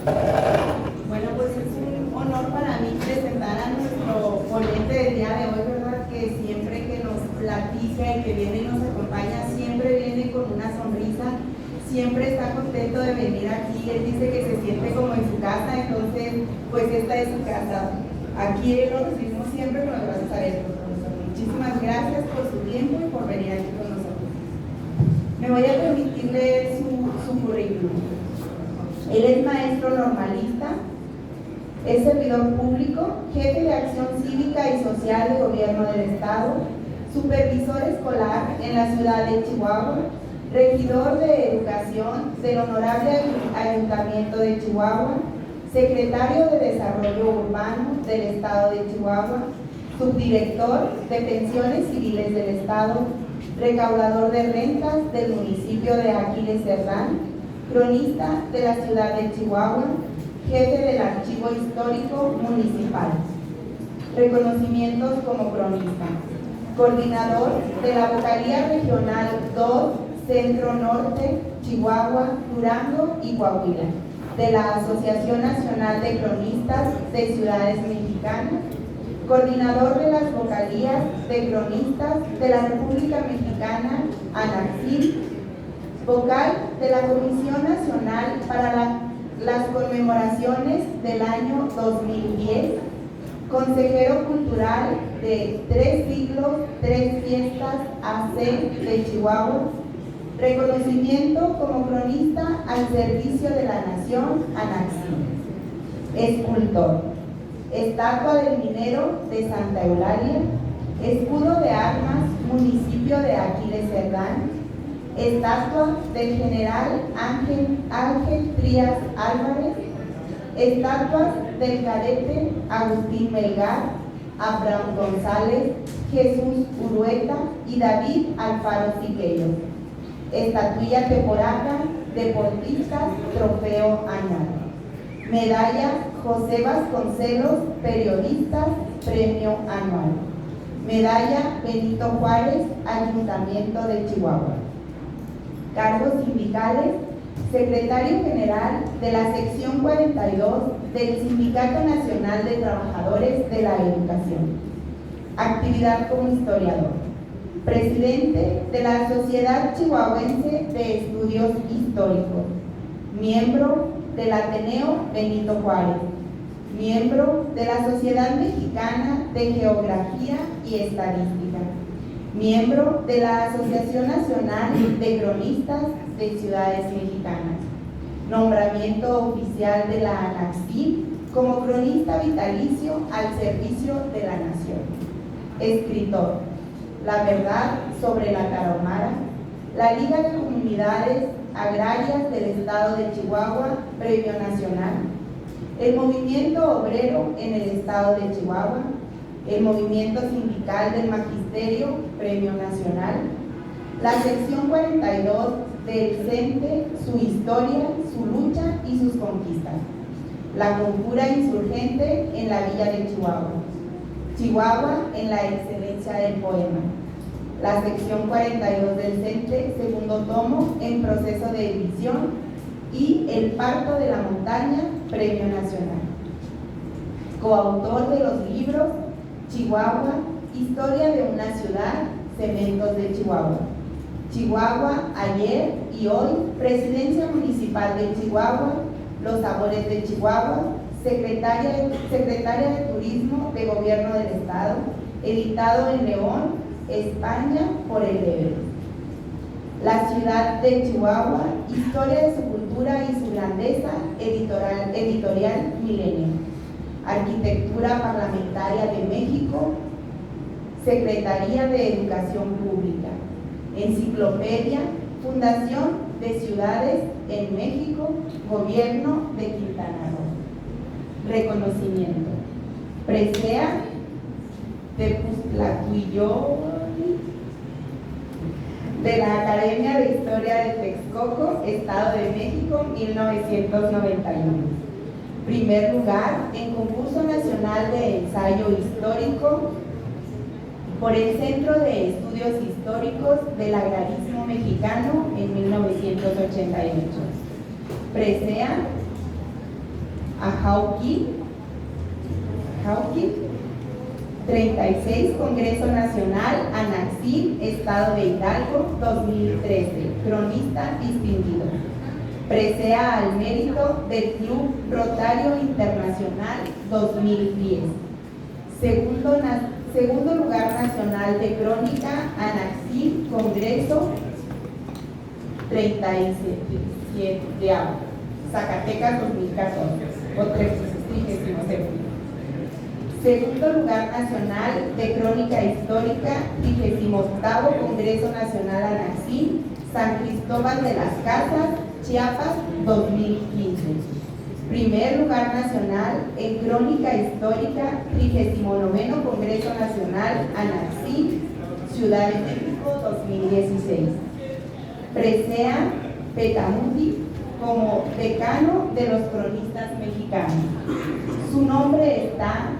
Bueno, pues es un honor para mí presentar a nuestro ponente del día de hoy, ¿verdad? Que siempre que nos platica y que viene y nos acompaña, siempre viene con una sonrisa, siempre está contento de venir aquí. Él dice que se siente como en su casa, entonces, pues esta es su casa. Aquí lo recibimos siempre con los brazos abiertos, profesor. Muchísimas gracias por su tiempo y por venir aquí con nosotros. Me voy a permitir leer su currículum. Él es maestro normalista, es servidor público, jefe de acción cívica y social de gobierno del estado, supervisor escolar en la ciudad de Chihuahua, regidor de educación del honorable ayuntamiento de Chihuahua, secretario de desarrollo urbano del estado de Chihuahua, subdirector de pensiones civiles del estado, recaudador de rentas del municipio de Aquiles Cerdán, cronista de la ciudad de Chihuahua, jefe del archivo histórico municipal. Reconocimientos como cronista. Coordinador de la vocalía regional 2, Centro Norte, Chihuahua, Durango y Coahuila, de la Asociación Nacional de Cronistas de Ciudades Mexicanas. Coordinador de las vocalías de cronistas de la República Mexicana, ANACCIL. Vocal de la Comisión Nacional para las Conmemoraciones del año 2010, consejero cultural de 3 siglos, 3 fiestas AC de Chihuahua, reconocimiento como cronista al servicio de la nación, ANACCIL. Escultor, estatua del minero de Santa Eulalia, escudo de armas, municipio de Aquiles Cerdán, estatua del general Ángel Trías Álvarez, estatuas del cadete Agustín Melgar, Abraham González, Jesús Urueta y David Alfaro Siqueiro, estatuilla Teporaca, deportistas, trofeo añado, medalla José Vasconcelos, periodistas, premio anual, medalla Benito Juárez, Ayuntamiento de Chihuahua. Cargos sindicales, secretario general de la sección 42 del Sindicato Nacional de Trabajadores de la Educación. Actividad como historiador. Presidente de la Sociedad Chihuahuense de Estudios Históricos. Miembro del Ateneo Benito Juárez. Miembro de la Sociedad Mexicana de Geografía y Estadística. Miembro de la Asociación Nacional de Cronistas de Ciudades Mexicanas. Nombramiento oficial de la ANACCIL como cronista vitalicio al servicio de la nación. Escritor. La verdad sobre la Tarahumara, la Liga de Comunidades Agrarias del Estado de Chihuahua, Premio Nacional. El Movimiento Obrero en el Estado de Chihuahua. El Movimiento Sindical del Magisterio, Premio Nacional, la sección 42 del CENTE, su historia, su lucha y sus conquistas, la conjura insurgente en la Villa de Chihuahua, Chihuahua en la excelencia del poema, la sección 42 del CENTE, segundo tomo, en proceso de edición, y El Parto de la Montaña, Premio Nacional. Coautor de los libros Chihuahua, Historia de una ciudad, Cementos de Chihuahua. Chihuahua, ayer y hoy, Presidencia Municipal de Chihuahua, Los Sabores de Chihuahua, Secretaria de Turismo de Gobierno del Estado, editado en León, España, por el Everest. La ciudad de Chihuahua, Historia de su cultura y su grandeza, editorial Milenio. Arquitectura Parlamentaria de México, Secretaría de Educación Pública, Enciclopedia, Fundación de Ciudades en México, Gobierno de Quintana Roo. Reconocimiento. Presea Tepuztlaquillo de la Academia de Historia de Texcoco, Estado de México, 1991. Primer lugar en concurso nacional de ensayo histórico por el Centro de Estudios Históricos del Agrarismo Mexicano en 1988. Presea Ajauquín. 36, Congreso Nacional, Anaxim, Estado de Hidalgo, 2013, cronista distinguido. Presea al mérito del Club Rotario Internacional, 2010. Segundo lugar nacional de crónica, Anaxim, Congreso, 37, Zacatecas, 2014, o 37. Segundo lugar nacional de crónica histórica, 38º Congreso Nacional Anaxim, San Cristóbal de las Casas, Chiapas, 2015. Primer lugar nacional en crónica histórica, 39º Congreso Nacional Anaxim, Ciudad de México, 2016. Presea Petamundi como decano de los cronistas mexicanos. Su nombre está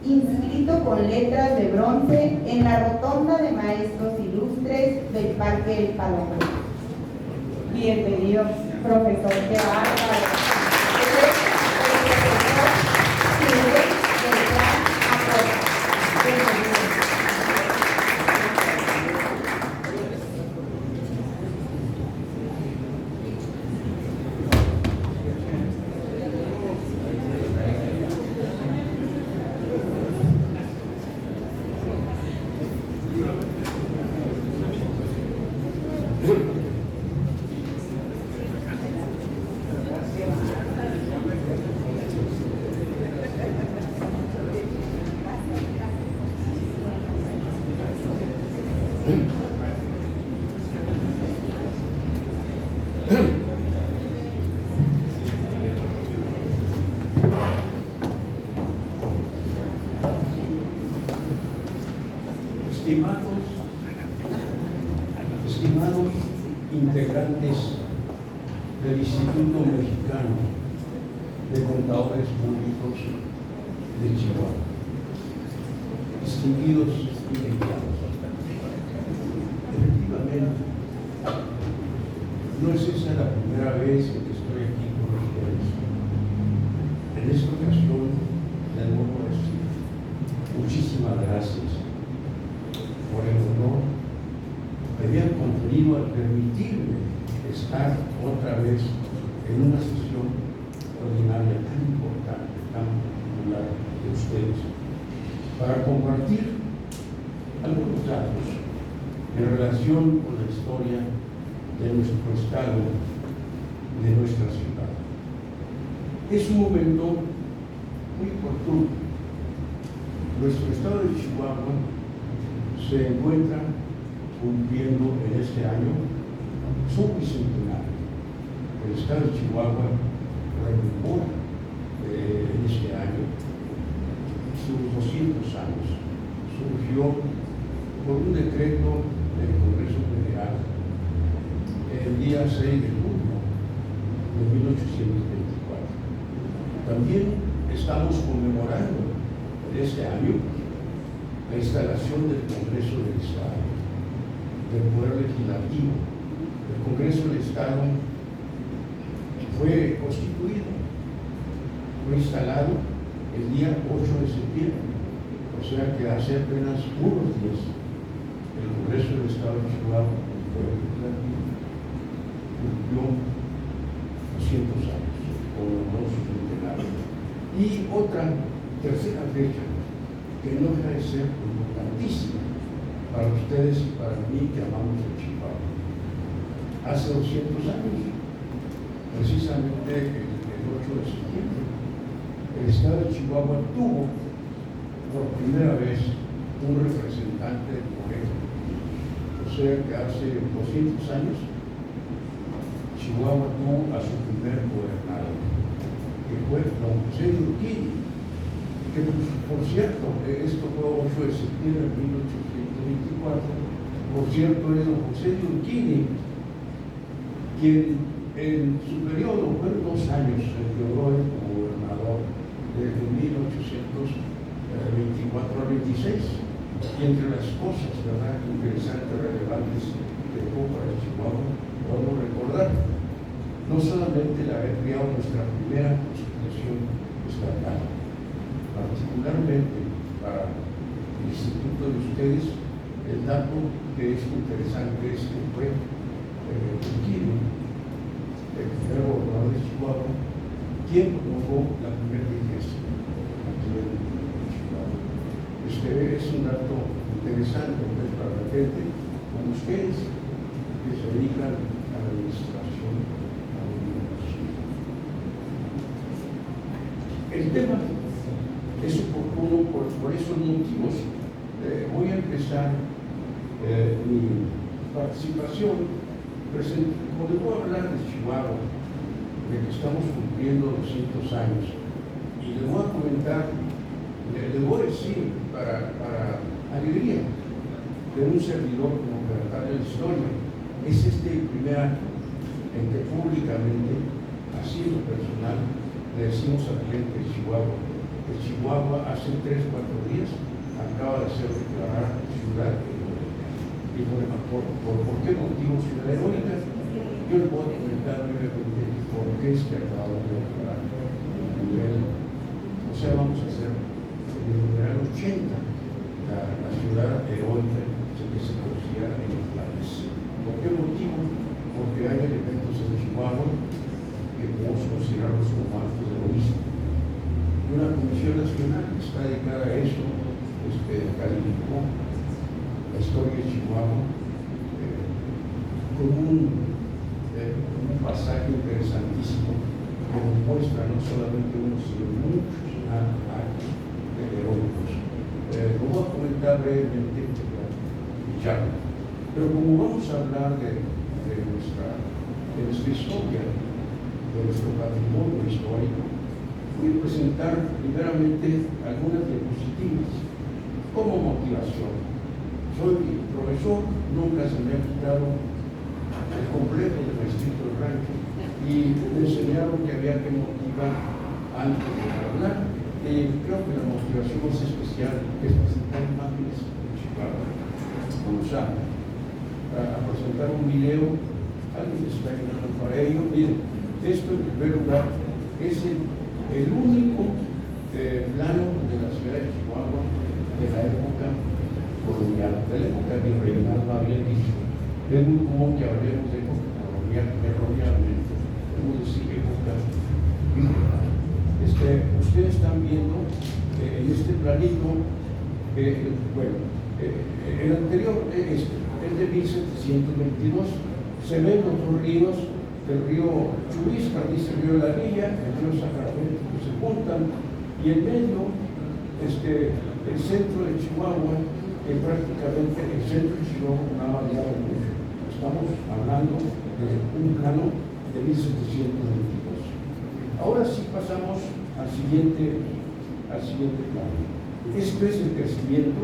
inscrito con letras de bronce en la rotonda de maestros ilustres del Parque El Palomo. Bienvenido, profesor, qué bárbaro. Estimados integrantes del Instituto Mexicano de Contadores Públicos de Chihuahua, distinguidos invitados, efectivamente, no es esa la primera vez que estoy aquí con ustedes. En esta ocasión, les vuelvo a decir muchísimas gracias por el honor que me han conferido al permitirme estar otra vez en una sesión ordinaria tan importante, tan popular de ustedes, para compartir algunos datos en relación con la historia de nuestro estado, de nuestra ciudad. Es un momento muy oportuno. Nuestro estado de Chihuahua se encuentra cumpliendo en este año su bicentenario. El estado de Chihuahua rememora en este año sus 200 años. Surgió por un decreto del Congreso Federal el día 6 de junio de 1824. También estamos conmemorando en este año la instalación del Congreso del Estado, del Poder Legislativo. El Congreso del Estado fue constituido, fue instalado el día 8 de septiembre, o sea que hace apenas unos días el Congreso del Estado de Chihuahua, el Poder Legislativo, cumplió 200 años, con los centenarios. Y otra tercera fecha que no deja de ser importantísima para ustedes y para mí que amamos a Chihuahua. Hace 200 años, precisamente el 8 de septiembre, el estado de Chihuahua tuvo por primera vez un representante del poder. O sea que hace 200 años Chihuahua tuvo a su primer gobernador, que fue don José de Urquidi, que por cierto, esto fue 8 de septiembre de 1824, por cierto es don José de Urquidi, quien en su periodo fue 2 años, se logró como gobernador desde 1824 a 26, y entre las cosas, interesantes, relevantes que dejó para Chihuahua, podemos recordar no solamente la había creado nuestra primera constitución estatal, particularmente para el instituto de ustedes, el dato que es interesante es que fue Quirino, el primer gobernador de Chihuahua, quien promulgó la primera iglesia aquí en Chihuahua. Este es un dato interesante pues, para la gente como ustedes que se dedican a la administración. El tema es oportuno por esos motivos. Voy a empezar mi participación como les voy a hablar de Chihuahua, de que estamos cumpliendo 200 años, y les voy a comentar, les voy a decir para alegría de un servidor como secretario de Historia, es este el primer acto en que públicamente, así en lo personal, le decimos a la gente de Chihuahua que Chihuahua hace 3 o 4 días acaba de ser declarada ciudad heroica. Y por qué motivo ciudad heroica? Yo les voy a comentar brevemente por qué es que acaba de declarar a nivel, o sea, vamos a hacer en el numeral 80 la ciudad heroica que se conocía en el país. ¿Por qué motivo? Porque hay elementos en Chihuahua que podemos considerarlos como actos de heroísmo. Y una comisión nacional que está dedicada a eso, calificó la historia de Chihuahua con un pasaje interesantísimo que nos muestra no solamente uno, sino muchos actos heroicos. Lo voy a comentar brevemente ya, pero como vamos a hablar de nuestra historia, de nuestro patrimonio histórico, voy a presentar primeramente algunas diapositivas como motivación. Soy profesor, nunca se me ha quitado el complejo de maestrito del rancho y me enseñaron que había que motivar antes de hablar. Creo que la motivación más especial es presentar imágenes de Chihuahua. Vamos a presentar un video. Alguien está ayudando para ello. Miren, esto en primer lugar es el único plano de la ciudad de Chihuahua de la época colonial, de la época virreinal, más bien dicho. Es muy común que hablemos de época colonial, erróneamente, podemos decir época virreinal. Ustedes están viendo en este planito, el anterior es de 1722, se ven los dos ríos, el río Chubisca, dice el río de la Villa, el río Sacramento, que se juntan, y en medio, el centro de Chihuahua, que prácticamente el centro de Chihuahua no ha variado mucho. Estamos hablando de un plano de 1722. Ahora sí pasamos al siguiente plano. Esto es el crecimiento.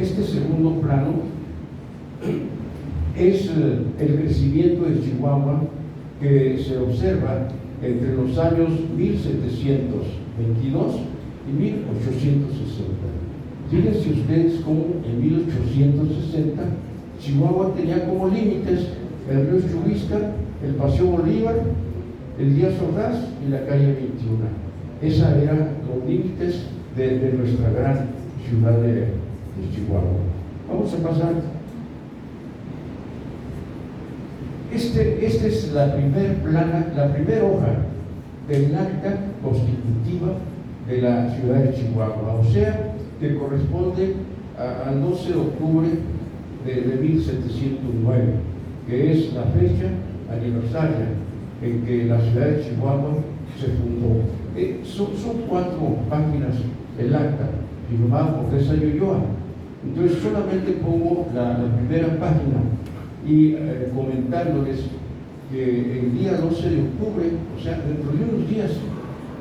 Este segundo plano es el crecimiento de Chihuahua que se observa entre los años 1722 y 1860. Fíjense ustedes cómo en 1860 Chihuahua tenía como límites el río Chubisca, el Paseo Bolívar, el Díaz Ordaz y la calle 21. Esos eran los límites de nuestra gran ciudad de Chihuahua. Vamos a pasar. Esta es la primera hoja del acta constitutiva de la ciudad de Chihuahua, o sea, que corresponde al 12 de octubre de 1709, que es la fecha aniversaria en que la ciudad de Chihuahua se fundó. Son 4 páginas el acta, firmado por César Ulloa. Entonces solamente pongo la primera página y comentándoles que el día 12 de octubre, o sea, dentro de unos días,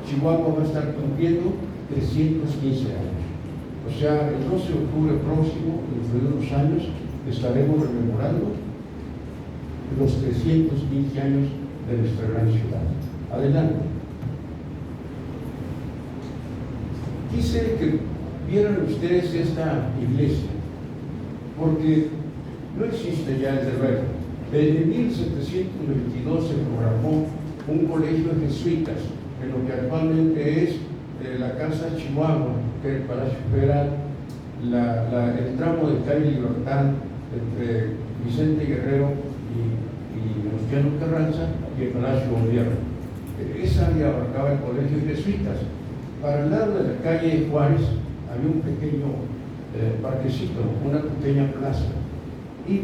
Chihuahua va a estar cumpliendo 315 años. O sea, el 12 de octubre próximo, dentro de unos años, estaremos rememorando los 315 años de nuestra gran ciudad. Adelante. Quise que vieran ustedes esta iglesia, porque no existe ya el deber. En 1722 se programó un colegio de jesuitas en lo que actualmente es la Casa Chihuahua, que es el Palacio Federal, el tramo de calle Libertad entre Vicente Guerrero y Venustiano Carranza y el Palacio Gobierno. Esa área abarcaba el colegio de jesuitas. Para el lado de la calle Juárez había un pequeño parquecito, una pequeña plaza, y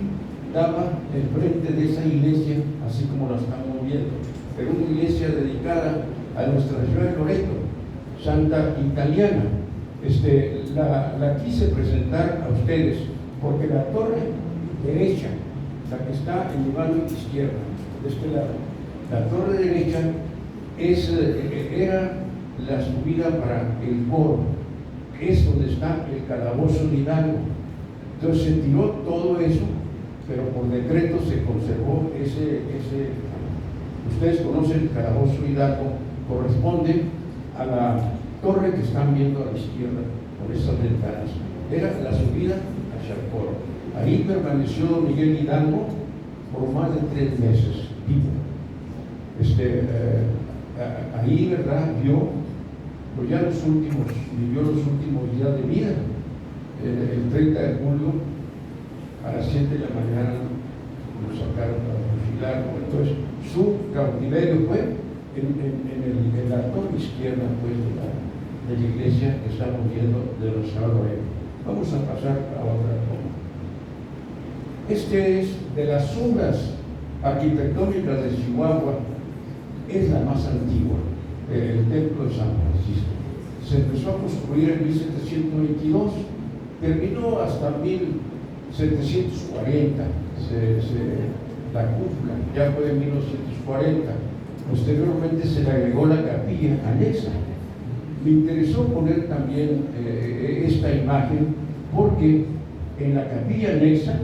daba enfrente de esa iglesia, así como la estamos viendo. Era una iglesia dedicada a Nuestra Señora de Loreto, Santa Italiana. La quise presentar a ustedes porque la torre derecha, la que está en mi mano izquierda, de este lado, la torre derecha era la subida para el coro, que es donde está el calabozo de Hidalgo. Entonces se tiró todo eso, pero por decreto se conservó ese. Ustedes conocen el calabozo de Hidalgo, corresponde a la torre que están viendo a la izquierda con esas ventanas. Era la subida hacia el coro. Ahí permaneció don Miguel Hidalgo por más de 3 meses vivo. Ahí, ¿verdad?, vivió los últimos días de vida. El 30 de julio a las 7 de la mañana lo sacaron para fusilarlo. Entonces su cautiverio fue en la torre izquierda, pues, de la iglesia que estamos viendo de los Salvadores. Vamos a pasar a otra toma. Este es de las obras arquitectónicas de Chihuahua, es la más antigua, el templo de San Francisco. Se empezó a construir en 1722, terminó hasta 1740, la cúpula ya fue en 1940. Posteriormente se le agregó la capilla anexa. Me interesó poner también esta imagen porque en la capilla anexa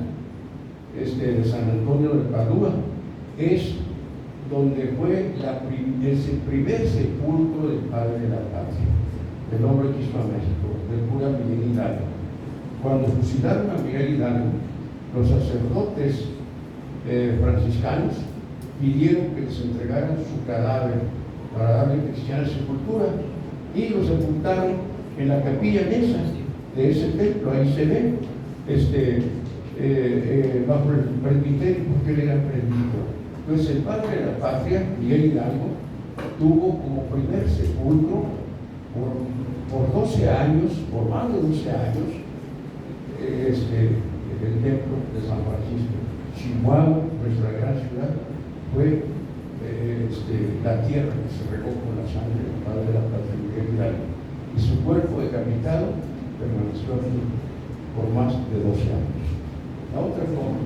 de San Antonio de Padua es donde fue el primer sepulcro del padre de la patria, del hombre que hizo a México, del cura Miguel Hidalgo. Cuando fusilaron a Miguel Hidalgo, los sacerdotes franciscanos pidieron que les entregaran su cadáver para darle cristiana sepultura y lo sepultaron en la capilla anexa de ese templo. Ahí se ve bajo el presbiterio, porque él era presbítero. Entonces el padre de la patria, Miguel Hidalgo, tuvo como primer sepulcro por 12 años, por más de 12 años, el templo de San Francisco. Chihuahua, nuestra gran ciudad, fue la tierra que se regó con la sangre del padre de la patria, Miguel Hidalgo, y su cuerpo decapitado permaneció aquí por más de 12 años. La otra forma,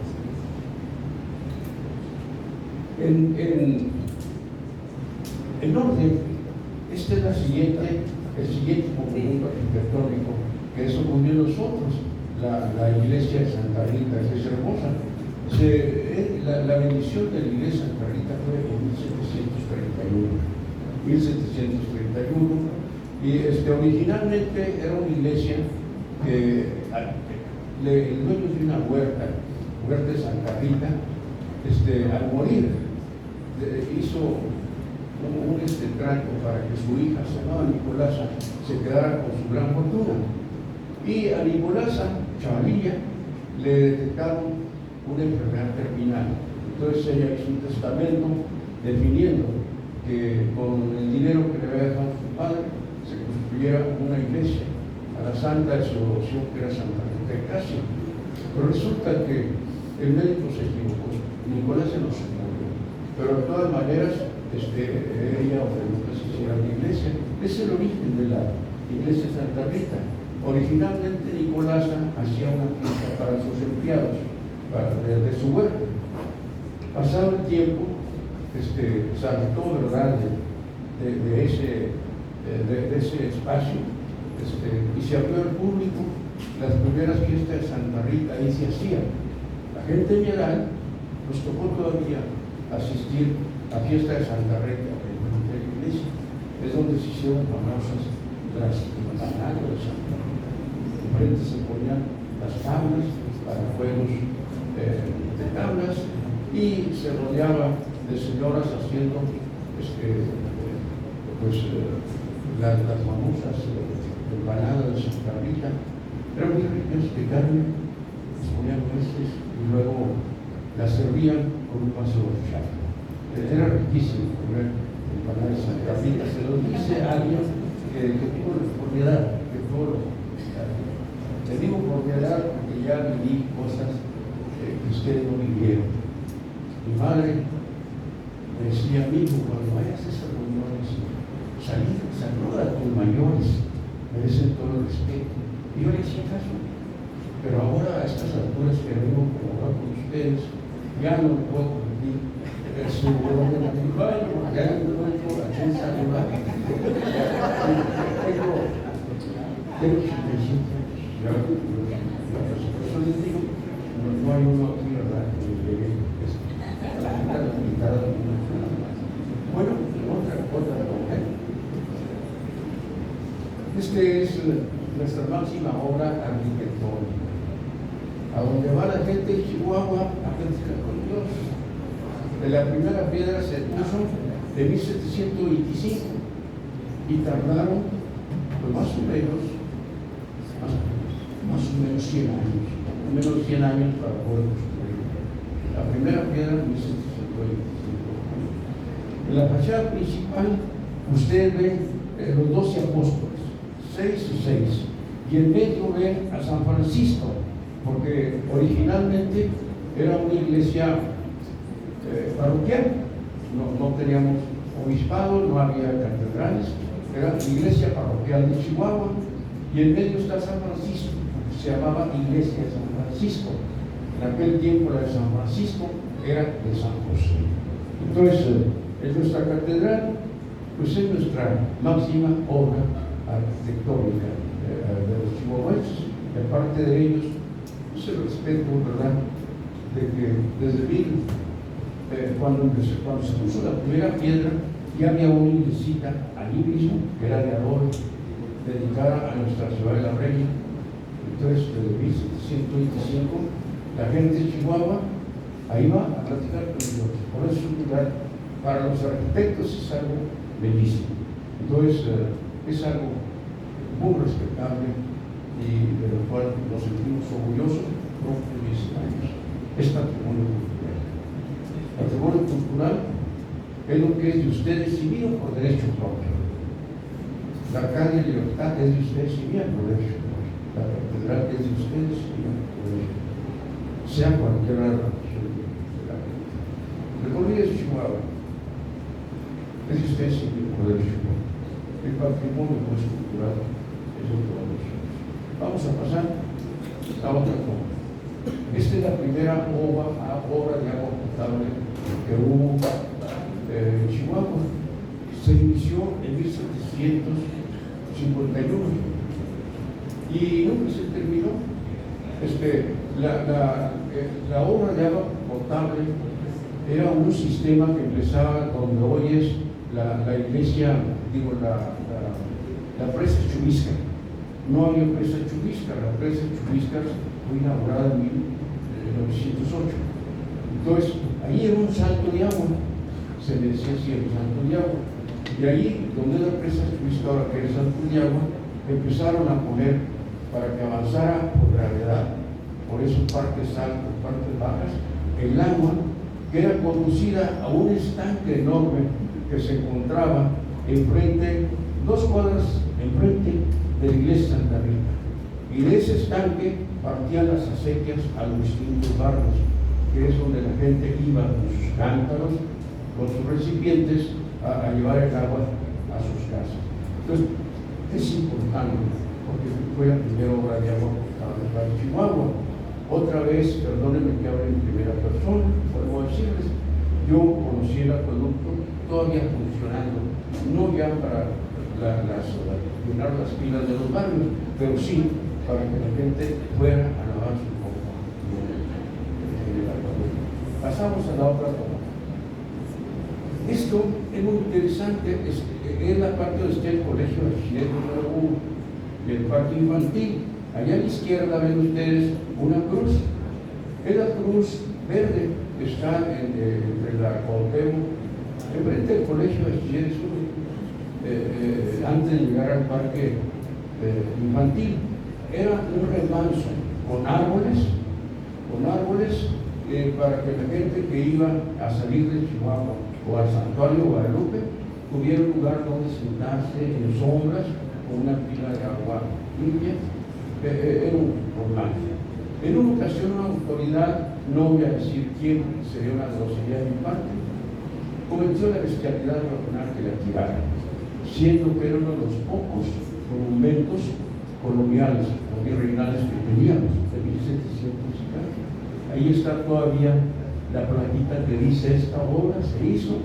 en orden, este es el siguiente movimiento arquitectónico que eso ocurrió en nosotros, la iglesia de Santa Rita, que es hermosa. La bendición de la iglesia de Santa Rita fue en 1731, y originalmente era una iglesia que el dueño de una huerta de Santa Rita, al morir, hizo un trato para que su hija, se llamaba Nicolasa, se quedara con su gran fortuna. Y a Nicolasa, chavalilla, le detectaron una enfermedad terminal. Entonces ella hizo un testamento definiendo que con el dinero que le había dejado su padre se construyera una iglesia a la santa de su devoción, que era Santa Rita de Casia. Pero resulta que el médico se equivocó, Nicolás no se murió, pero de todas maneras ella ordenó que se hiciera una iglesia. Es el origen de la iglesia de Santa Rita. Originalmente Nicolás hacía una fiesta para sus empleados, de su huerta. Pasado el tiempo, saltó, ¿verdad?, de ese espacio, y se abrió al público. Las primeras fiestas de Santa Rita ahí se hacían. La gente en general nos tocó todavía asistir a fiesta de Santa Rita en la iglesia. Es donde se hicieron famosas las managos de Santa Rita. Enfrente se ponían las tablas para juegos de tablas, y se rodeaba de señoras haciendo las famosas empanadas de carrita. Era muy ricas de carne, se ponían nueces y luego las servían con un vaso de horchata. Era riquísimo comer empanadas de carrita. Se lo dice a alguien que tuvo la oportunidad, le digo oportunidad porque ya viví cosas que ustedes no vivieron. Mi madre me decía: amigo, cuando vayas a esas reuniones, saluda a tus mayores, merecen todo el respeto. Y yo le hacía caso, pero ahora a estas alturas que vengo como hablar con ustedes, ya no puedo permitir su orden de mi padre, porque ya no tengo a quién saludar. Tengo 85 años, ya por eso les digo, no hay uno aquí, ¿verdad?, que llegue a la mitad de la vida. Bueno, otra mujer. Es nuestra máxima obra arquitectónica, a donde va la gente de Chihuahua a platicar con Dios. La primera piedra se puso de 1725 y tardaron pues, más o menos 100 años, menos 100 años para poder construir. La primera piedra en 1725. En la fachada principal ustedes ven los 12 apóstoles, 6 y 6, y en medio ven a San Francisco, porque originalmente era una iglesia parroquial. No teníamos obispado, no había catedrales, era la iglesia parroquial de Chihuahua, y en medio está San Francisco, se llamaba Iglesia de San Francisco. En aquel tiempo la de San Francisco era de San José. Entonces, es nuestra catedral, pues es nuestra máxima obra arquitectónica de los chihuahuenses. De parte de ellos, pues el respeto, ¿verdad?, de que desde cuando se puso la primera piedra, ya había una iglesita allí mismo, que era de adoro, dedicada a Nuestra Ciudad de la Reina. Entonces, desde 1725, la gente de Chihuahua ahí va a platicar con Dios. Por eso es un lugar, para los arquitectos es algo bellísimo. Entonces, es algo muy respetable y de lo cual nos sentimos orgullosos por 10 años. Es patrimonio cultural. Patrimonio cultural es lo que es de ustedes y mío por derecho propio. La calle Libertad es de ustedes y mía por derecho propio. La catedral es de ustedes y mía por derecho propio. Sea cualquiera la religión de la gente. La colonia de Chihuahua es de ustedes y mía por derecho propio. El patrimonio cultural es de todos nosotros. Vamos a pasar a otra cosa. Esta es la primera obra de agua potable que hubo en Chihuahua. Se inició en 1751 y nunca se terminó. La obra de agua potable era un sistema que empezaba donde hoy es la iglesia, la presa Chubisca. No había presa Chubisca, la presa Chubisca fue inaugurada en 1908. Entonces, ahí era un salto de agua, se le decía así, el salto de agua. Y ahí, donde la presa Chubisca, ahora que era el salto de agua, empezaron a poner, para que avanzara por gravedad, por esos partes altas, partes bajas, el agua que era conducida a un estanque enorme que se encontraba enfrente, 2 cuadras enfrente de la iglesia Santa Rita. Y de ese estanque partían las acequias a los distintos barrios, que es donde la gente iba con sus cántaros, con sus recipientes, a llevar el agua a sus casas. Entonces, es importante, porque fue la primera obra de agua potable para Chihuahua. Otra vez, perdónenme que hable en primera persona, vuelvo a decirles, yo conocí el acueducto todavía funcionando, no ya para llenar las pilas de los barrios, pero sí para que la gente fuera a lavar su ropa. Pasamos a la otra toma. Esto es muy interesante, es la parte donde está el colegio de bachiller número 1 y el parque infantil. Allá a la izquierda ven ustedes una cruz, Es la cruz verde que está entre la Cuauhtémoc, enfrente del colegio de Bachiller Sur, antes de llegar al parque infantil. Era un remanso con árboles para que la gente que iba a salir de Chihuahua o al Santuario Guadalupe tuviera un lugar donde sentarse en sombras con una pila de agua limpia. Era un romance. En una ocasión una autoridad, no voy a decir quién, sería una grosería de mi parte, cometió la bestialidad de ordenar que la tiraran, siendo que era uno de los pocos monumentos coloniales o virreinales que teníamos de 1700 y casi. Ahí está todavía la plaquita que dice: esta obra se hizo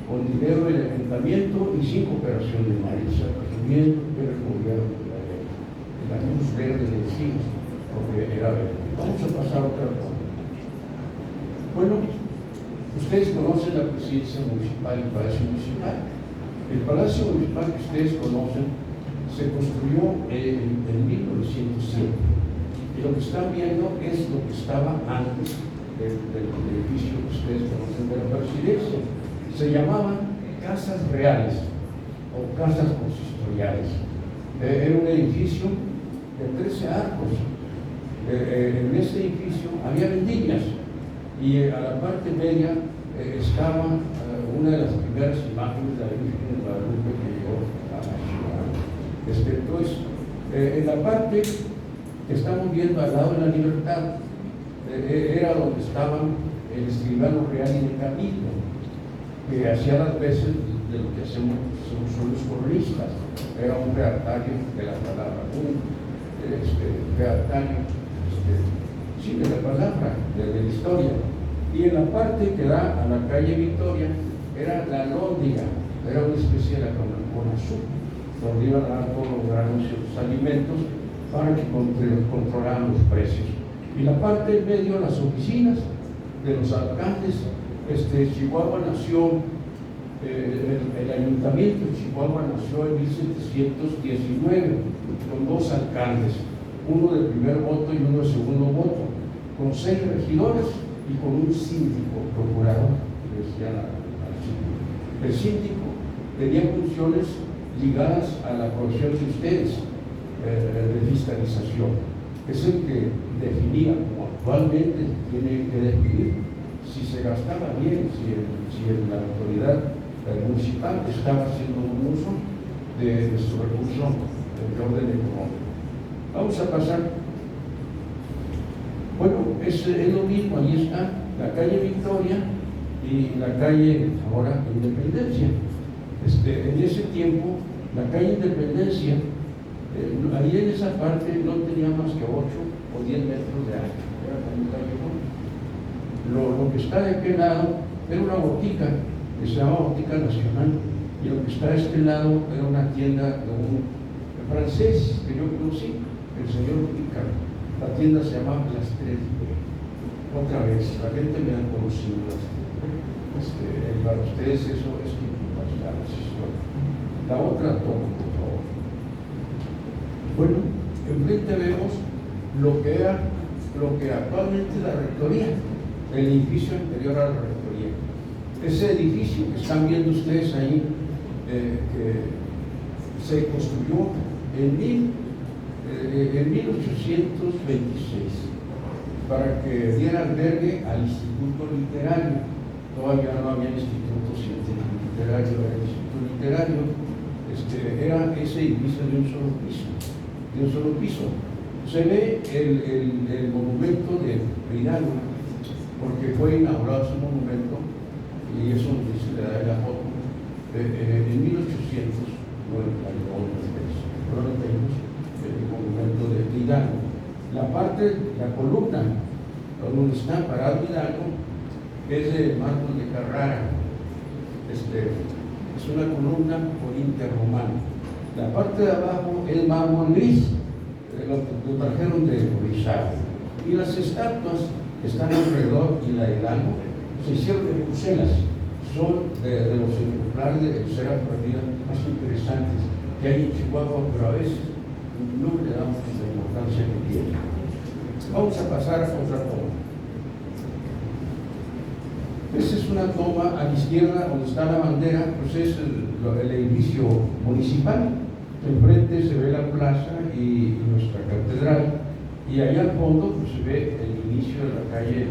con dinero del ayuntamiento y sin cooperación de Marisa, asumiendo que era el gobierno de la ley. La luz verde le decimos, porque era verde. Vamos a pasar a otra cosa. Bueno, ustedes conocen la presidencia municipal y el Palacio Municipal. El Palacio Municipal que ustedes conocen se construyó en 1907. Y lo que están viendo es lo que estaba antes del edificio que ustedes conocen de la presidencia. Se llamaban casas reales o casas consistoriales. Era un edificio de 13 arcos. En ese edificio había vendimias y a la parte media estaba una de las primeras imágenes de la Virgen de Guadalupe que llegó a la ciudad. Entonces, en la parte que estamos viendo al lado de la Libertad, era donde estaban el escribano real y el cabildo, que hacía las veces de lo que hacemos son los coronistas. Era un redactario de la palabra, redactario de la palabra, de la historia. Y en la parte que da a la calle Victoria era la Lóndiga, era una especie de la Conazú, donde iban a dar todos los granos y los alimentos para que controlaran los precios. Y la parte en medio, las oficinas de los alcaldes. Chihuahua nació, el ayuntamiento de Chihuahua nació en 1719 con dos alcaldes, uno de primer voto y uno de segundo voto, con 6 regidores y con un síndico procurador, que decían al síndico. El síndico tenía funciones ligadas a la profesión de ustedes, de fiscalización. Es el que definía, como actualmente tiene que definir, si se gastaba bien, si la autoridad municipal estaba haciendo un uso de su recurso de orden económico. Vamos a pasar. Bueno, es lo mismo, ahí está la calle Victoria y la calle ahora Independencia. En ese tiempo, la calle Independencia, ahí en esa parte no tenía más que 8 o 10 metros de ancho, era como un callejón. Lo que está de aquel lado era una botica que se llama Botica Nacional, y lo que está de este lado era una tienda de un francés que yo conocí, el señor Picard. La tienda se llamaba Las Tres. Otra vez, la gente me ha conocido. Para ustedes eso es la historia. La otra toma, por favor. Bueno, enfrente vemos lo que actualmente es la rectoría, el edificio anterior a la rectoría. Ese edificio que están viendo ustedes ahí, que se construyó en 1826 para que diera albergue al Instituto Literario. Todavía no había Instituto Científico Literario, era el Instituto Literario. Era ese edificio de un solo piso. Se ve el monumento de Hidalgo, porque fue inaugurado ese monumento, y eso se le da la foto, en 1892, el monumento de Hidalgo. La columna donde está parado Hidalgo es de Marcos de Carrara. Es una columna corintia-romana. La parte de abajo es mármol gris, lo trajeron de Orizaba. Y las estatuas que están alrededor y la de Hidalgo se hicieron de Bruselas. Son de los ejemplares de cera perdida más interesantes que hay en Chihuahua, pero a veces no le damos la importancia que tiene. Vamos a pasar a otra cosa. Esa es una toma a la izquierda donde está la bandera, pues es el edificio municipal. Enfrente se ve la plaza y nuestra catedral, y allá al fondo pues, se ve el inicio de la calle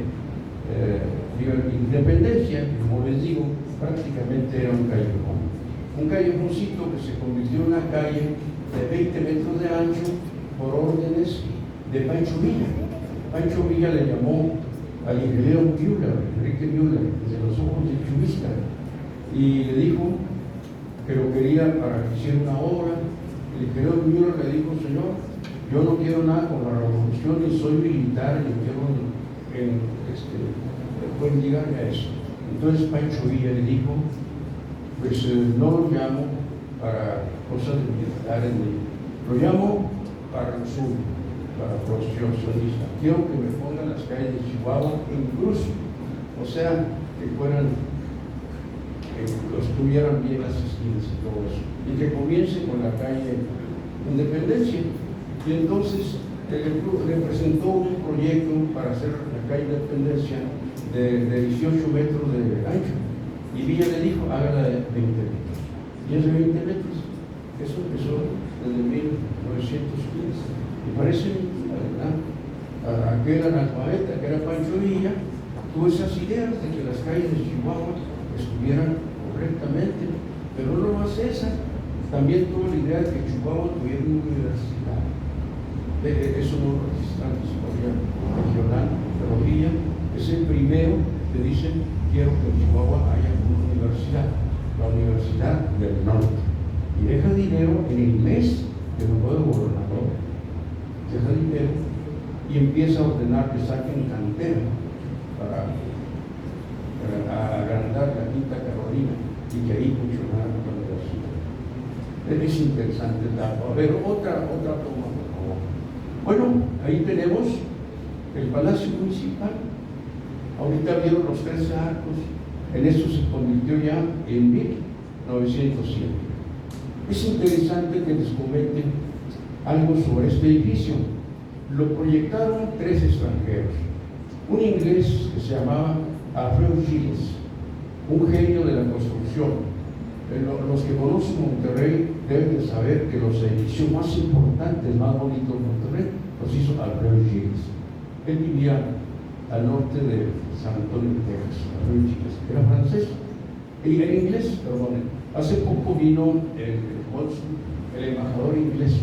Independencia, que como les digo, prácticamente era un callejoncito que se convirtió en una calle de 20 metros de ancho por órdenes de Pancho Villa. Pancho Villa le llamó al ingeniero Enrique Müller, de los ojos de Chubisca, y le dijo que lo quería para que hiciera una obra. El ingeniero Müller le dijo: señor, yo no quiero nada con la revolución, ni soy militar, ni quiero pueden llegarme a eso. Entonces Pancho Villa le dijo: pues no lo llamo para cosas militares, lo llamo para el sur, para la profesión sionista. Quiero que me pongan las calles de Chihuahua en cruz, o sea, que estuvieran bien las esquinas y todo eso, y que comience con la calle Independencia. Y entonces le presentó un proyecto para hacer la calle Independencia de 18 metros de ancho, y Villa le dijo: hágala de 20 metros. Y es de 20 metros. Eso empezó desde 1915. Y parece, ¿verdad?, aquel analfabeta que era Pancho Villa tuvo esas ideas de que las calles de Chihuahua estuvieran correctamente, pero no más esa, también tuvo la idea de que Chihuahua tuviera una universidad. Eso no lo registran en la historia regional, pero Villa es el primero que dice: quiero que en Chihuahua haya una universidad, la Universidad del Norte, y deja dinero en el mes que no fue gobernador, deja dinero y empieza a ordenar que saquen cantera para agrandar la Quinta Carolina y que ahí funcionara la universidad. Es interesante el dato. A ver, otra toma, por favor. Bueno, ahí tenemos el Palacio Municipal. Ahorita vieron los 13 arcos, en eso se convirtió ya en 1907. Es interesante que les comente algo sobre este edificio. Lo proyectaron 3 extranjeros. Un inglés que se llamaba Alfredo Giles, un genio de la construcción. Los que conocen Monterrey deben de saber que los edificios más importantes, más bonitos de Monterrey, los hizo Alfredo Giles. Él vivía al norte de San Antonio, Texas. Alfredo Giles era francés, y era inglés, perdón. Hace poco vino el embajador inglés,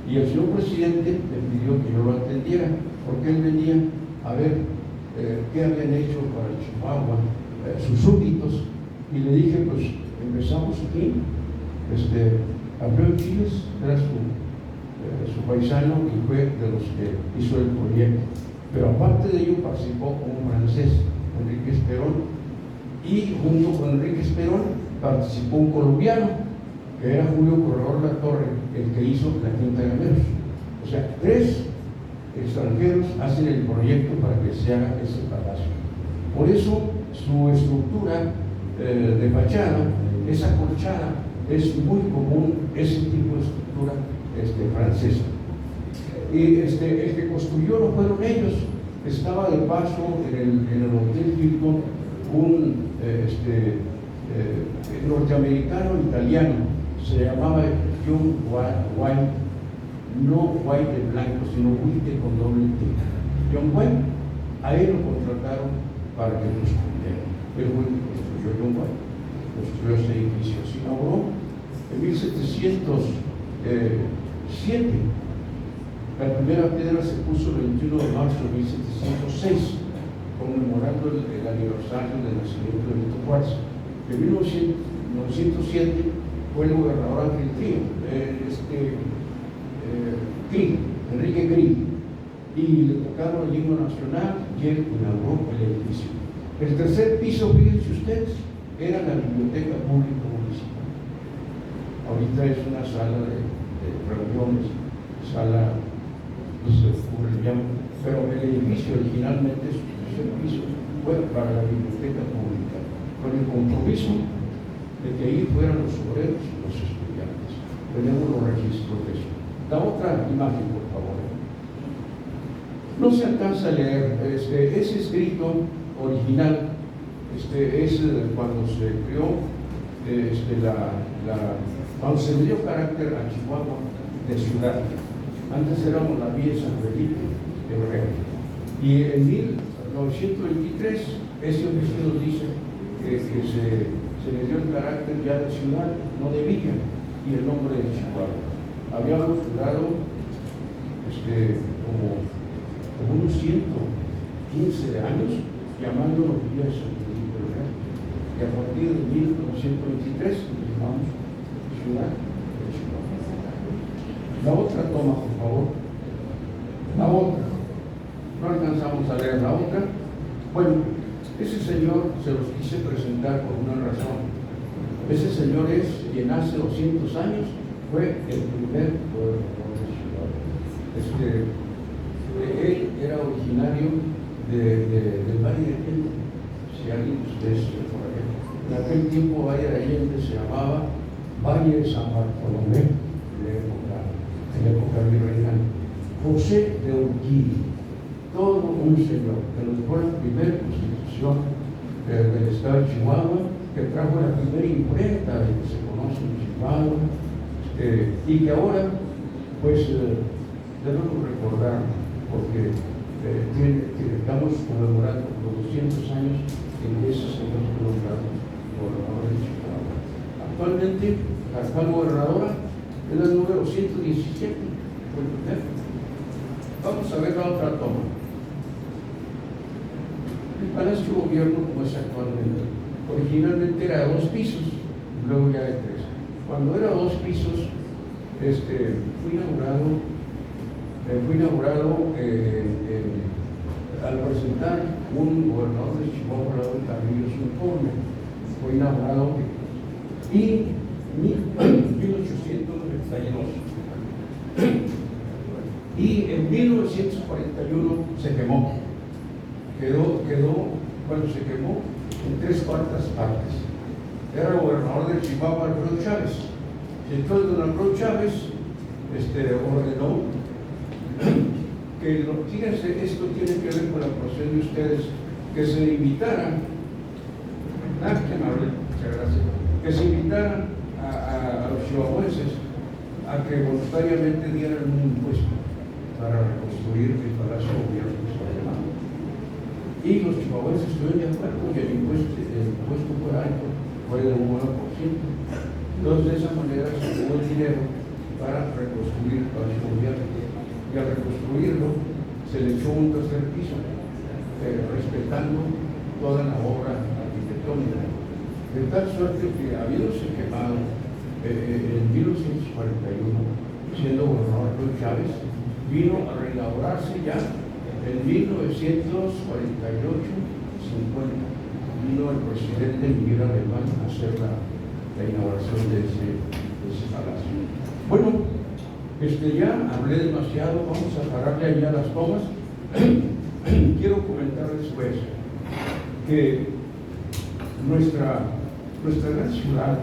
y el señor presidente le pidió que yo lo atendiera, porque él venía a ver qué habían hecho para Chihuahua sus súbditos, y le dije: pues empezamos aquí. Alfredo Giles era su paisano, y fue de los que hizo el proyecto, pero aparte de ello participó un francés, Enrique Esperón, y junto con Enrique Esperón participó un colombiano, que era Julio Corredor La Torre, el que hizo la Quinta Gameros. O sea, 3 extranjeros hacen el proyecto para que se haga ese palacio. Por eso su estructura de fachada es acolchada. Es muy común ese tipo de estructura francesa. Y el que construyó no fueron ellos. Estaba de paso en el Hotel Hilton un norteamericano italiano, se llamaba John White, no White de blanco, sino White con doble T. John White, a él lo contrataron para que construyera. Él fue el que construyó John White, construyó ese edificio. Se inauguró en 1707. La primera piedra se puso el 21 de marzo de 1706, conmemorando el aniversario del nacimiento de Benito Juárez. En 1907 fue el gobernador Ángel Enrique Gris, y le tocaron el himno nacional y él inauguró el edificio. El tercer piso, fíjense ustedes, era la Biblioteca Pública Municipal. Ahorita es una sala de reuniones, sala, no sé cómo le llaman, pero el edificio originalmente, su tercer piso, fue para la Biblioteca Pública, con el compromiso de que ahí fueran los obreros y los estudiantes. Tenemos los registros de eso. La otra imagen, por favor. No se alcanza a leer, ese escrito original es cuando se creó, cuando se le dio carácter a Chihuahua de ciudad. Antes éramos la Villa San Felipe de Obregón. Y en 1923, ese oficio nos dice que se le dio el carácter ya de ciudad, no de villa, y el nombre de Chihuahua. Habíamos durado como unos 115 años llamándolo Villa de San Felipe de Obregón. Y a partir de 1923 nos llamamos Ciudad de Chihuahua. La otra toma, por favor. La otra. No alcanzamos a leer la otra. Bueno, ese señor se los quise presentar por una razón. Ese señor quien hace 200 años fue el primer gobernador de Chihuahua. Él era originario del Valle de Allende. Si alguien de ustedes por allá. En aquel tiempo Valle de Allende se llamaba Valle de San Bartolomé, en la época virreinal. José de Urquidi, todo un señor que nos dejó la primera constitución del estado de Chihuahua, que trajo la primera imprenta de que se conoce en Chihuahua, y que ahora, pues, debemos recordar, porque estamos conmemorando los 200 años en que ese señor fue nombrado gobernador de Chihuahua. Actualmente, la actual gobernadora es la número 117. Vamos a ver la otra toma. El Palacio de Gobierno, como es actualmente, originalmente era de 2 pisos, luego ya de 3. Cuando era 2 pisos, fue inaugurado al presentar un gobernador de Chihuahua, Raúl Carrillo, su informe. Fue inaugurado en 1892. Y en 1941 se quemó. Se quemó en 3/4 partes. Era gobernador de Chihuahua Alfredo Chávez. Entonces don Alfredo Chávez ordenó que, fíjense, esto tiene que ver con la profesión de ustedes, que se invitaran, que se invitaran a los chihuahuenses a que voluntariamente dieran un impuesto para reconstruir el Palacio de Gobierno que estaba llamando. Y los chihuahuenses estuvieron de acuerdo que el impuesto fue alto, fue de un 1%. Entonces, de esa manera se tuvo el dinero para reconstruir el Palacio de Gobierno. Y al reconstruirlo, se le echó un tercer piso, respetando toda la obra arquitectónica. De tal suerte que, habiéndose quemado en 1941, siendo gobernador Luis Chávez, vino a reinaugurarse ya en 1948-50. Vino el presidente Miguel Alemán a hacer la inauguración de ese palacio. Bueno, ya hablé demasiado, vamos a pararle allá las tomas. Quiero comentarles pues que nuestra gran ciudad,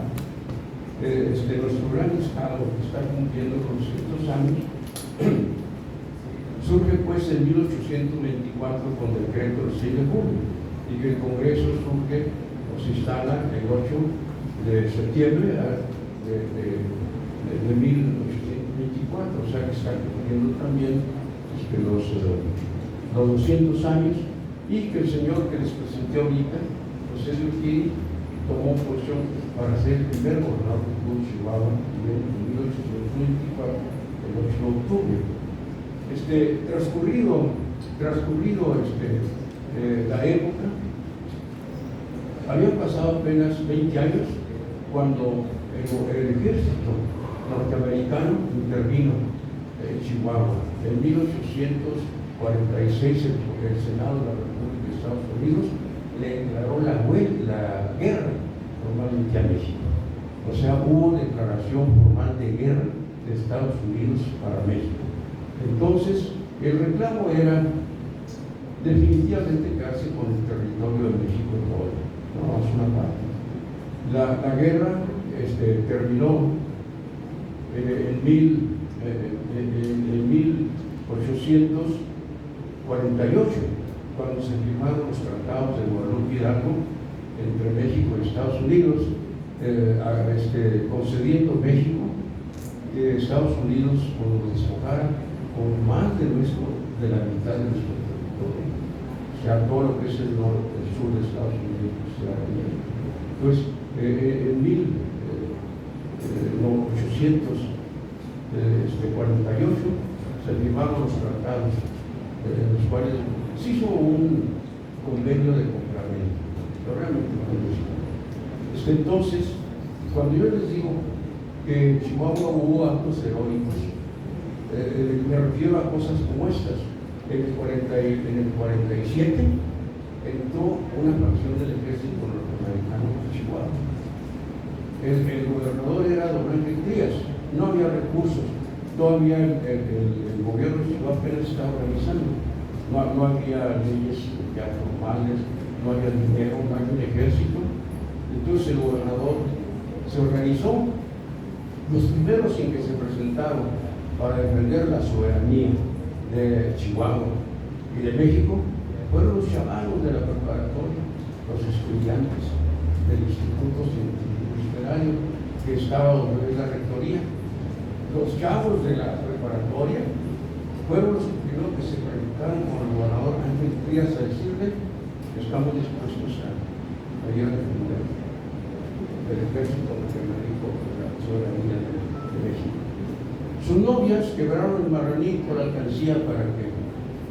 nuestro gran estado que está cumpliendo con 200 años, surge pues en 1824 con decreto del 6 de julio, y que el Congreso surge o se instala el 8 de septiembre de 1824, o sea que está cumpliendo también los 200 años, y que el señor que les presenté ahorita, José de Urquidi, tomó posición para ser el primer gobernador de Chihuahua en 1824, el 8 de octubre. Transcurrido la época, habían pasado apenas 20 años cuando el ejército norteamericano intervino en Chihuahua. En 1846 el Senado de la República de Estados Unidos le declaró la guerra formalmente a México. O sea, hubo declaración formal de guerra de Estados Unidos para México. Entonces, el reclamo era definitivamente quedarse con el territorio de México todo, no más una parte. La guerra terminó en 1848, cuando se firmaron los tratados de Guadalupe Hidalgo, entre México y Estados Unidos, concediendo México que Estados Unidos nos despojara con más de la mitad de nuestro territorio, o sea, todo lo que es el norte, el sur de Estados Unidos. Entonces, en 1848 se firmaron los tratados, en los cuales se hizo un convenio de compraventa, pero realmente no es eso. Entonces, cuando yo les digo que en Chihuahua hubo actos heroicos, me refiero a cosas como estas. En el 47 entró una facción del ejército norteamericano en Chihuahua. El gobernador era don Henry Díaz, no había recursos, todavía el gobierno de Chihuahua apenas estaba organizando, no había leyes ya formales, no había dinero, no había un ejército. Entonces el gobernador se organizó. Los primeros en que se presentaron para defender la soberanía de Chihuahua y de México fueron los chavalos de la preparatoria, los estudiantes del Instituto Científico Literario que estaba donde es la rectoría. Los chavos de la preparatoria fueron los primeros que se presentaron con el gobernador Ángel Díaz a decirle que estamos dispuestos a ir a defender el ejército norteamericano de la soberanía de México. Sus novias quebraron el marraní por alcancía para que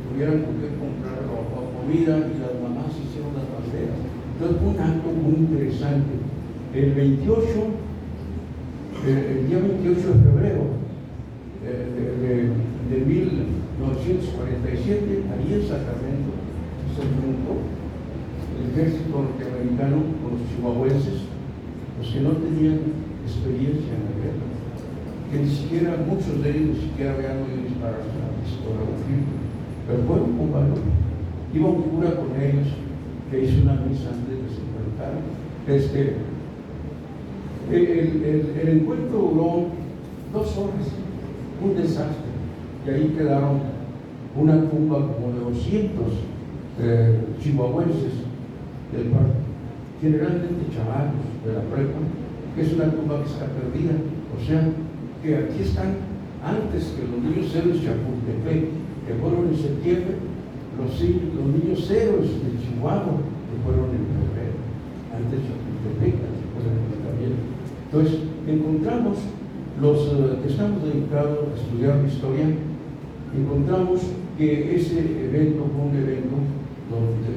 tuvieran con qué comprar ropa, comida, y las mamás hicieron las banderas. Entonces fue un acto muy interesante. El día 28 de febrero de 1947, ahí en Sacramento, se juntó el ejército norteamericano con los chihuahuenses, los que no tenían experiencia en la guerra, que ni siquiera, muchos de ellos ni siquiera habían oído disparar una pistola o un rifle, pero fueron con valor. Iba un cura con ellos que hizo una misa antes de que se enfrentaran. El encuentro duró 2 horas, un desastre, y ahí quedaron una tumba como de 200 chihuahuenses del parque, generalmente chavalos de la prepa, que es una tumba que está perdida. O sea, que aquí están antes que los niños héroes de Chapultepec, que fueron en septiembre, los niños héroes de Chihuahua, que fueron en febrero, antes de Chapultepec, antes de también. Entonces, encontramos los que estamos dedicados a estudiar la historia, encontramos que ese evento fue un evento donde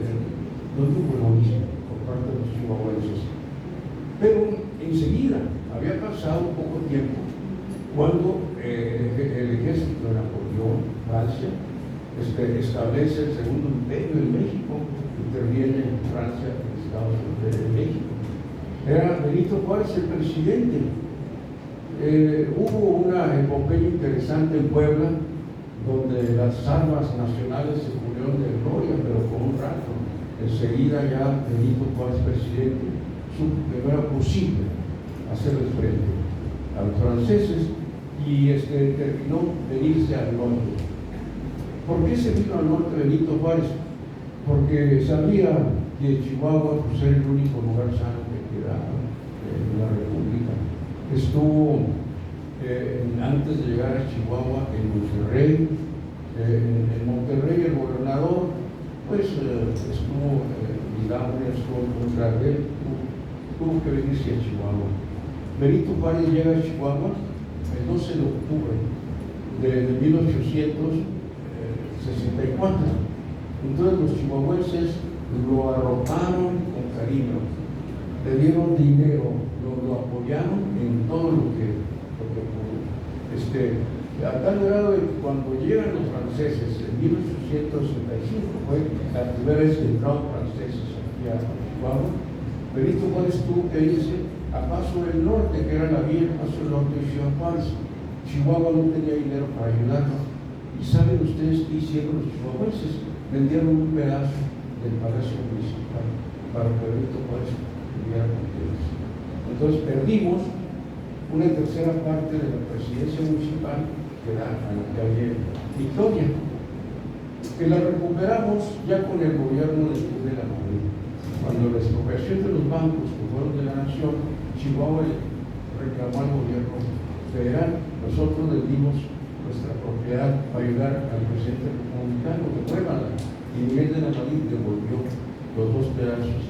hubo heroísmo por parte de los chihuahuenses. Pero enseguida, había pasado poco tiempo, cuando el ejército de Napoleón, Francia, establece el Segundo Imperio en México, interviene en Francia, en Estados Unidos, en México. Era Benito Juárez el presidente. Hubo una epopeya interesante en Puebla, donde las armas nacionales se cubrieron de gloria, pero con un rato. Enseguida ya Benito Juárez presidente supo que no era posible hacerles frente a los franceses y terminó venirse al norte. ¿Por qué se vino al norte Benito Juárez? Porque sabía que Chihuahua pues, era el único lugar sano que quedaba en la República. Estuvo antes de llegar a Chihuahua en Monterrey. En Monterrey el gobernador pues estuvo estuvo contra él, tuvo que venirse a Chihuahua. Benito Juárez llega a Chihuahua el 12 de octubre de 1864. Entonces los chihuahuenses lo arroparon con cariño, le dieron dinero, lo apoyaron en todo lo que pudo. A tal grado de que cuando llegan los franceses en 1865, fue la primera vez que entraron franceses aquí a Chihuahua, Benito Juárez tuvo que irse a Paso del Norte, que era la vía Paso del Norte de Ciudad Juárez. Chihuahua no tenía dinero para ayudarnos. ¿Y saben ustedes qué hicieron los chihuahuenses? Vendieron un pedazo del Palacio Municipal para que Benito Juárez pudiera contenerse. Entonces perdimos una tercera parte de la presidencia municipal que da a la calle Victoria, que la recuperamos ya con el gobierno de la Madrid. Cuando la expropiación expropiación de los bancos que fueron de la nación, Chihuahua reclamó al gobierno federal: nosotros le dimos nuestra propiedad para ayudar al presidente republicano de Puebla, y Miguel de la Madrid devolvió los 2 pedazos de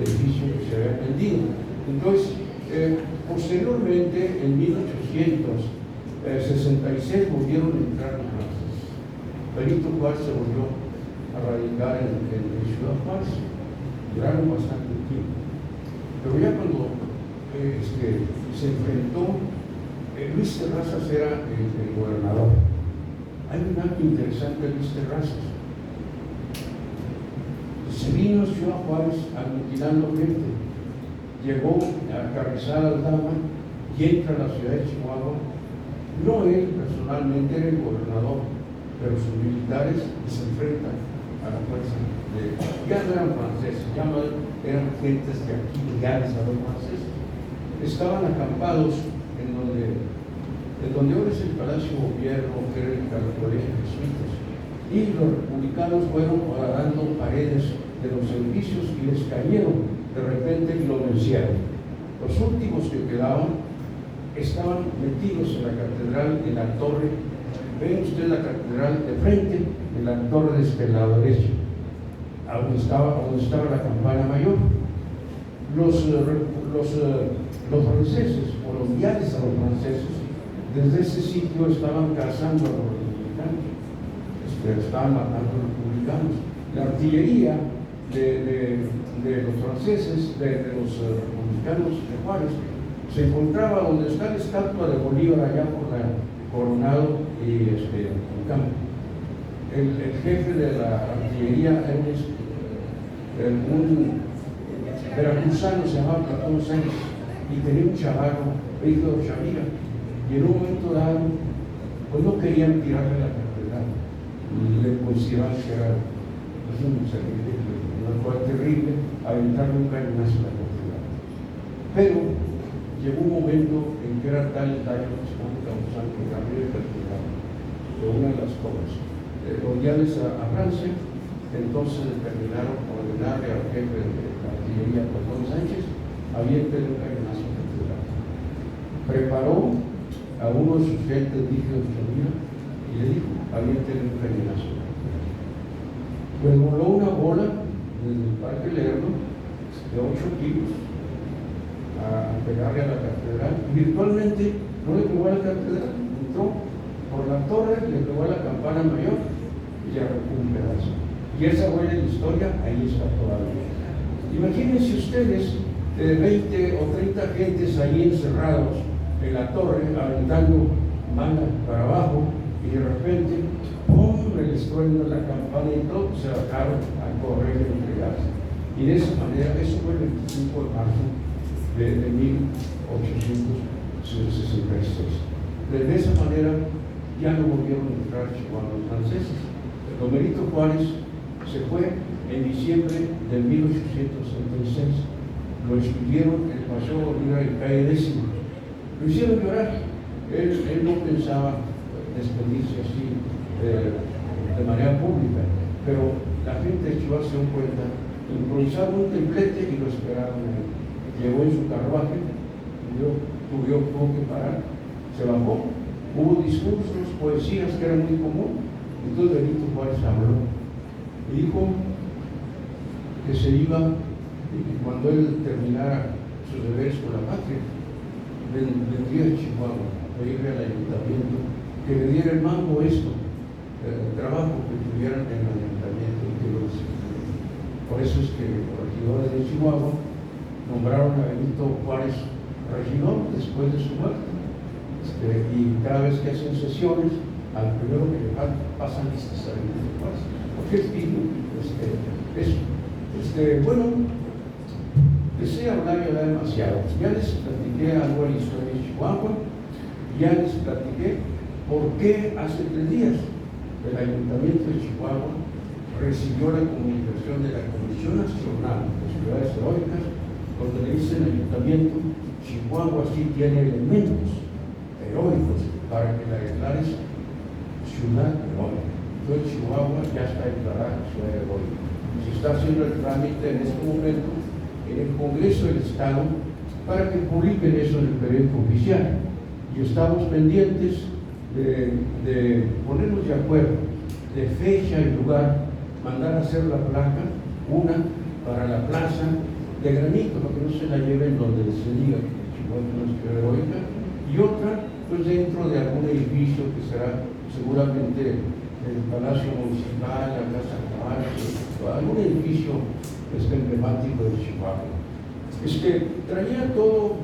edificio que se había vendido. Entonces, posteriormente, en 1866 volvieron a entrar los franceses. Benito Juárez se volvió a radicar en Ciudad Juárez. Duraron bastante tiempo. Pero ya cuando se enfrentó, Luis Terrazas era el gobernador. Hay un acto interesante de Luis Terrazas. Se vino a Ciudad Juárez aglutinando gente. Llegó a Carrizal Aldama y entra a la ciudad de Chihuahua. No él personalmente, era el gobernador, pero sus militares se enfrentan a la fuerza ya no eran franceses, ya no eran gentes de aquí, legales a los franceses. Estaban acampados en donde ahora es el Palacio Gobierno, que era el Colegio de Jesuitas, y los republicanos fueron horadando paredes de los edificios y les cayeron de repente y lo vencieron. Los últimos que quedaban estaban metidos en la catedral, en la torre. Ven usted la catedral de frente, en la torre de este lado derecho, donde estaba la campana mayor. Los franceses, o los viales a los franceses, desde ese sitio estaban cazando a los republicanos, estaban matando a los republicanos. La artillería de los franceses, de los republicanos de Juárez, se encontraba donde está la estatua de Bolívar, allá por la Coronado y Campo. El jefe de la artillería era un veracruzano, se llamaba Platón Sánchez, y tenía un chavarro, hijo de Chavira, y en un momento dado, pues no querían tirarle la catedral, le consideraban que era una cosa terrible, aventarle un cañonazo a la catedral. Pero llegó un momento en que era tal el daño que estaban causando que cambió de catedral, de una de las cosas. Loyales a Francia, entonces determinaron ordenarle al jefe de la artillería, Platón Sánchez, aviéntele un cañonazo a la catedral. Preparó a uno de sus gentes, dijo Chavira, y le dijo: aviéntele un cañonazo. Pues voló una bola desde el Parque Lerdo de 8 kilos a pegarle a la catedral. Virtualmente no le pegó a la catedral, entró por la torre, le pegó a la campana mayor y ya arrancó un pedazo. Y esa huella de la historia ahí está todavía. Imagínense ustedes 20 o 30 gentes ahí encerrados en la torre, aventando manga para abajo, y de repente, ¡pum!, el estruendo de la campana y todo, se bajaron a correr y a entregarse. Y de esa manera, eso fue el 25 de marzo de 1866. De esa manera ya no volvieron a entrar a Chihuahua los franceses. Don Benito Juárez se fue en diciembre de 1866. Lo expidieron en el Paseo Bolívar en calle 10. Lo hicieron llorar. Él no pensaba despedirse así de manera pública, pero la gente de Chihuahua se dio cuenta, improvisaron un templete y lo esperaron. Llegó en su carruaje, tuvo que parar, se bajó, hubo discursos, poesías que eran muy común. Entonces Benito Juárez habló y dijo que se iba, y que cuando él terminara sus deberes con la patria, vendría a Chihuahua a pedirle al ayuntamiento que le diera el mango el trabajo que tuvieran en el ayuntamiento y que lo recibiera. Por eso es que los regidores de Chihuahua nombraron a Benito Juárez regidor después de su muerte. Y cada vez que hacen sesiones, al primero que le pasan listas a Benito Juárez, porque es digno. Bueno, deseo hablar ya demasiado. Ya les platiqué algo de la historia de Chihuahua, ya les platiqué por qué hace 3 días el Ayuntamiento de Chihuahua recibió la comunicación de la Comisión Nacional de Ciudades Heroicas, donde le dice el Ayuntamiento: Chihuahua sí tiene elementos heroicos para que la declares ciudad heroica. Entonces Chihuahua ya está declarada ciudad heroica. Se está haciendo el trámite en este momento en el Congreso del Estado para que publiquen eso en el periódico oficial. Y estamos pendientes de ponernos de acuerdo de fecha y lugar, mandar a hacer la placa, una para la plaza de granito, para que no se la lleven donde se diga que Chihuahua es una ciudad heroica, y otra pues dentro de algún edificio que será seguramente el Palacio Municipal, la Casa Palacio, algún edificio emblemático de Chihuahua. Traía todo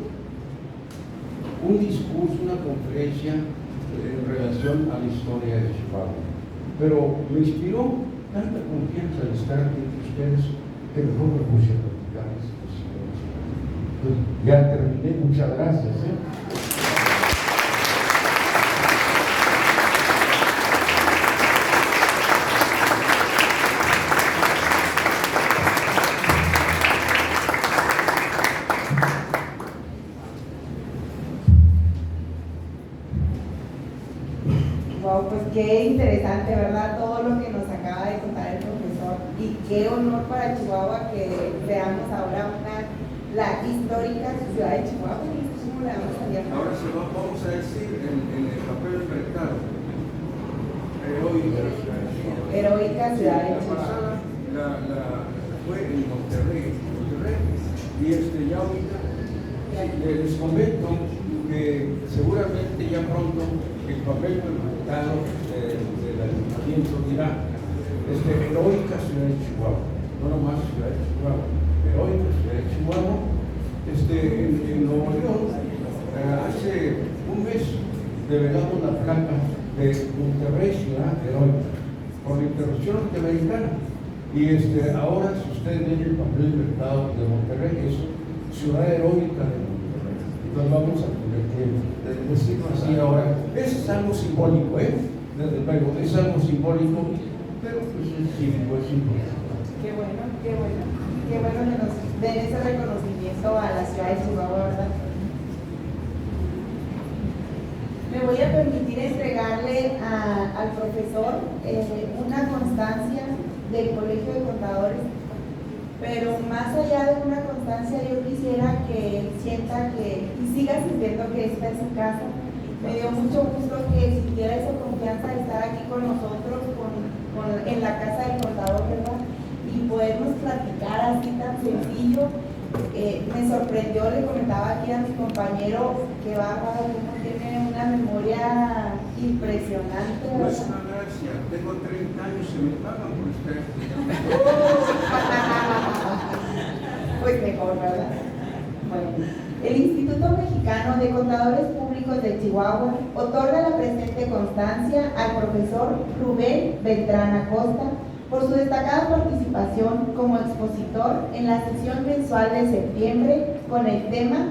un discurso, una conferencia en relación a la historia de Chihuahua, pero me inspiró tanta confianza de estar aquí entre ustedes que mejor me puse a platicar estas historias. Pues ya terminé, muchas gracias. Wow, pues qué interesante, ¿verdad? Todo lo que nos acaba de contar el profesor. Y qué honor para Chihuahua que veamos ahora la histórica ciudad de Chihuahua. ¿Cómo la vamos a llamar? Ahora vamos a decir en el papel mercado. Heroica ciudad de Chihuahua. La pasada fue en Monterrey. Y ya ahorita les comento que seguramente ya pronto el papel mercado del ayuntamiento dirá heroica ciudad de Chihuahua, no nomás ciudad de Chihuahua, heroica ciudad de Chihuahua. En Nuevo León, hace un mes develamos la placa de Monterrey ciudad heroica por la interrupción norteamericana, y ahora si ustedes ven el papel mercado de Monterrey es ciudad heroica de Monterrey. Entonces vamos a tener que decirlo así ahora. Es algo simbólico, desde luego, es algo simbólico, pero pues es cívico, es importante. Qué bueno, qué bueno. Qué bueno que nos den ese reconocimiento a la ciudad de Chihuahua, ¿verdad? Me voy a permitir entregarle al profesor una constancia del Colegio de Contadores, pero más allá de una constancia, yo quisiera que él sienta y siga sintiendo que está en su casa. Me dio mucho gusto que sintiera esa confianza de estar aquí con nosotros, en la casa del contador, ¿verdad? Y podernos platicar así tan sencillo. Me sorprendió, le comentaba aquí a mi compañero que bárbaro, como tiene una memoria impresionante. No es una gracia, tengo 30 años y me pagan por usted. Pues mejor, ¿verdad? Bueno, el Instituto Mexicano de Contadores Públicos de Chihuahua otorga la presente constancia al profesor Rubén Beltrán Acosta por su destacada participación como expositor en la sesión mensual de septiembre con el tema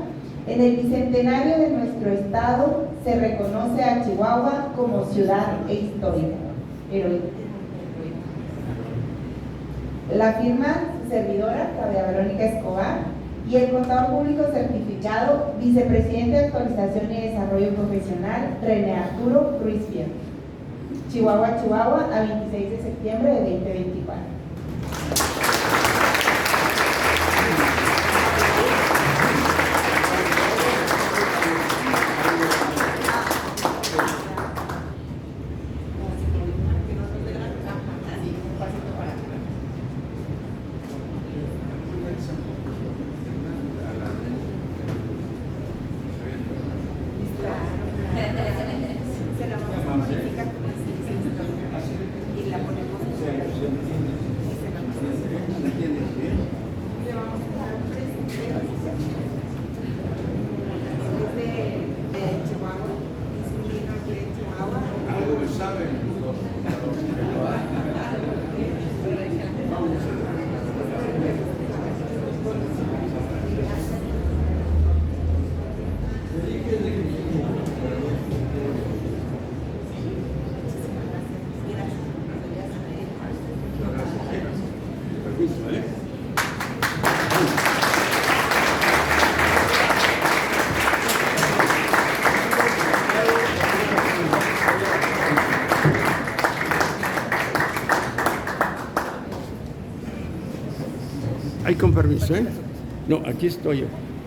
"En el bicentenario de nuestro estado se reconoce a Chihuahua como ciudad histórica heroica". La firma servidora, Claudia Verónica Escobar, y el contador público certificado, vicepresidente de Actualización y Desarrollo Profesional, René Arturo Ruiz Fierro. Chihuahua, Chihuahua, a 26 de septiembre de 2024. Ay, con permiso, ¿eh? No, aquí estoy.